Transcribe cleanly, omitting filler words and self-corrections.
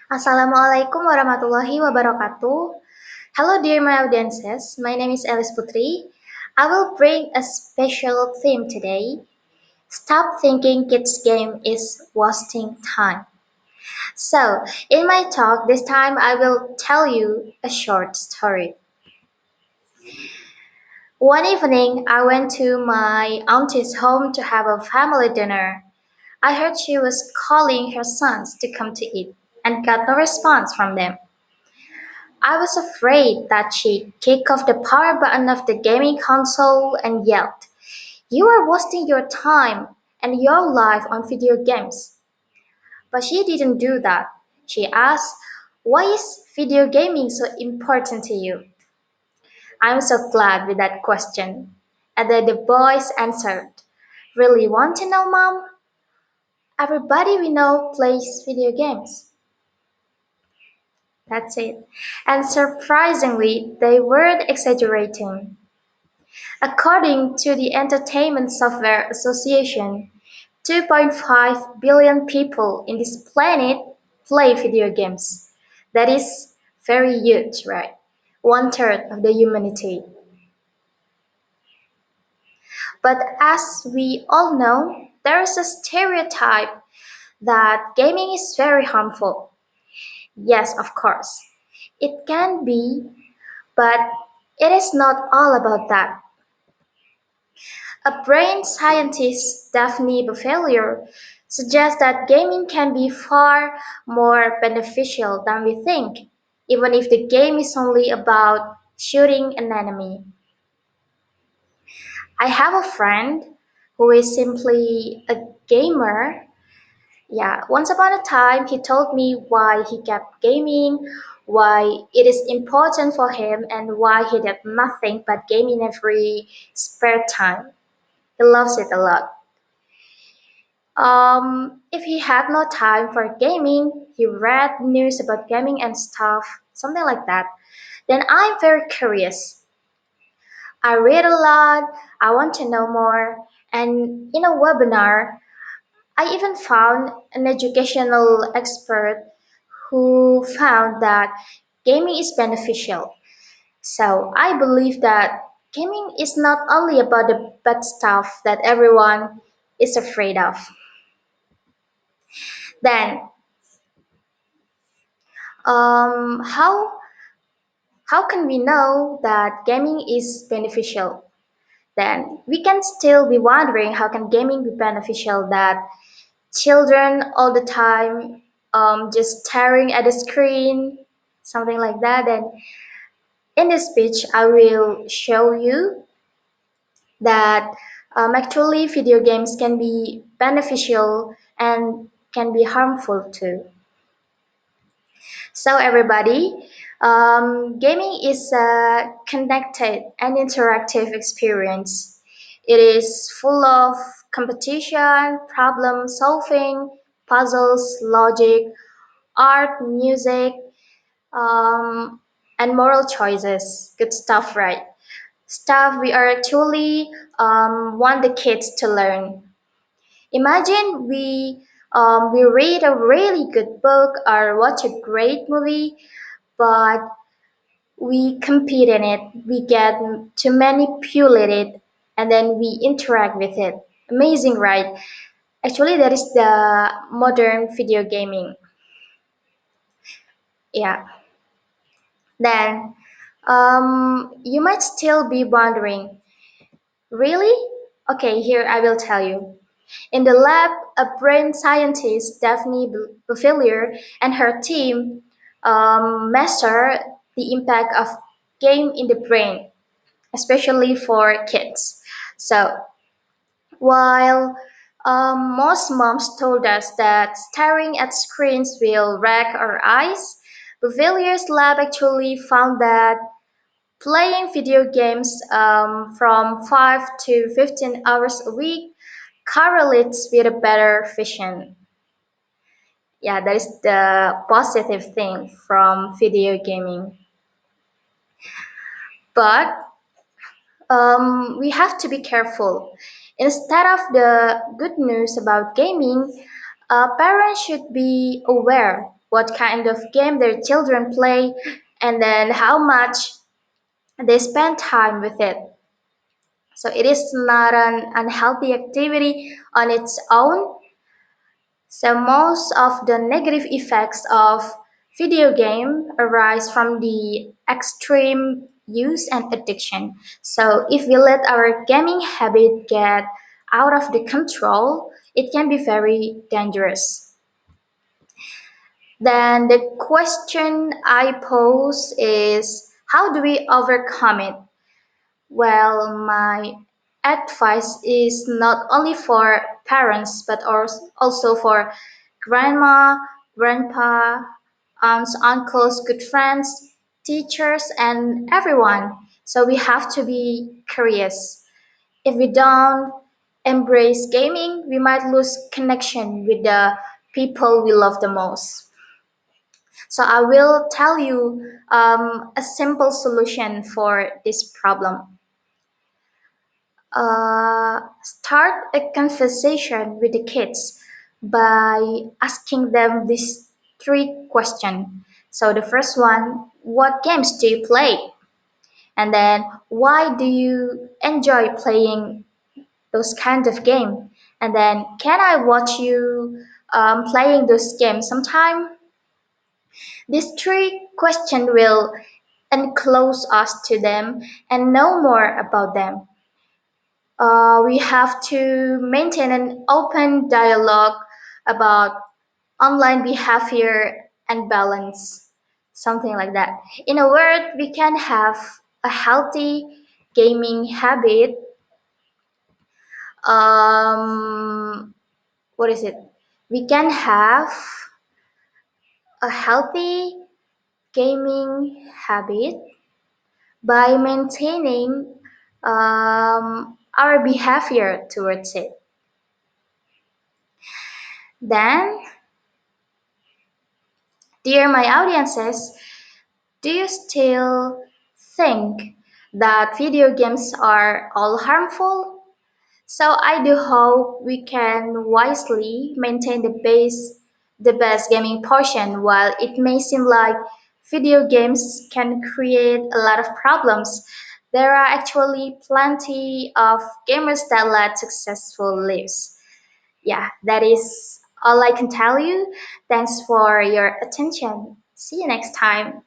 Assalamualaikum warahmatullahi wabarakatuh. Hello, dear my audiences. My name is Elys Putri. I will bring a special theme today. Stop thinking kids' game is wasting time. So, in my talk this time, I will tell you a short story. One evening, I went to my auntie's home to have a family dinner. I heard she was calling her sons to come to eat and got no response from them. I was afraid that she'd kick off the power button of the gaming console and yelled, "You are wasting your time and your life on video games." But she didn't do that. She asked, "Why is video gaming so important to you?" I'm so glad with that question. And then the boys answered, "Really want to know, Mom? Everybody we know plays video games." That's it. And surprisingly, they weren't exaggerating. According to the Entertainment Software Association, 2.5 billion people in this planet play video games. That is very huge, right? One third of the humanity. But as we all know, there is a stereotype that gaming is very harmful. Yes, of course, it can be, but it is not all about that. A brain scientist, Daphne Bufalier, suggests that gaming can be far more beneficial than we think, even if the game is only about shooting an enemy. I have a friend who is simply a gamer. Yeah, once upon a time, he told me why he kept gaming, why it is important for him, and why he did nothing but game in every spare time. He loves it a lot. If he had no time for gaming, he read news about gaming and stuff, something like that. Then I'm very curious. I read a lot, I want to know more, and in a webinar, I even found an educational expert who found that gaming is beneficial. So I believe that gaming is not only about the bad stuff that everyone is afraid of. Then, how can we know that gaming is beneficial? Then we can still be wondering how can gaming be beneficial that children all the time just staring at the screen, something like that. Then in this speech, I will show you that actually video games can be beneficial and can be harmful too. So everybody, gaming is a connected and interactive experience. It is full of competition, problem solving, puzzles, logic, art, music, um, and moral choices. Good stuff, right? Stuff we are actually want the kids to learn. Imagine we read a really good book or watch a great movie, but we compete in it. We get to manipulate it, and then we interact with it. Amazing, right? Actually, that is the modern video gaming. Yeah. Then you might still be wondering, really? Okay, here I will tell you. In the lab, a brain scientist, Daphne Bufilier, and her team measure the impact of game in the brain, especially for kids. So, while most moms told us that staring at screens will wreck our eyes, Bufilier's lab actually found that playing video games from 5 to 15 hours a week correlates with a better vision. Yeah, that is the positive thing from video gaming. But we have to be careful. Instead of the good news about gaming, parents should be aware what kind of game their children play, and then how much they spend time with it. So it is not an unhealthy activity on its own. So most of the negative effects of video game arise from the extreme use and addiction. So if we let our gaming habit get out of the control, it can be very dangerous. Then the question I pose is, how do we overcome it? Well, my advice is not only for parents but also for grandma, grandpa, aunts, uncles, good friends, teachers, and everyone. So we have to be curious. If we don't embrace gaming, we might lose connection with the people we love the most. So I will tell you a simple solution for this problem. Start a conversation with the kids by asking them these three questions. So the first one, what games do you play? And then why do you enjoy playing those kind of game? And then can I watch you playing those games sometime? These three questions will enclose us to them and know more about them. We have to maintain an open dialogue about online behavior and balance, something like that. In a word, we can have a healthy gaming habit. What is it? We can have a healthy gaming habit by maintaining our behavior towards it. Then, dear my audiences, do you still think that video games are all harmful? So I do hope we can wisely maintain the best gaming portion. While it may seem like video games can create a lot of problems, there are actually plenty of gamers that led successful lives. Yeah, that is all I can tell you. Thanks for your attention. See you next time.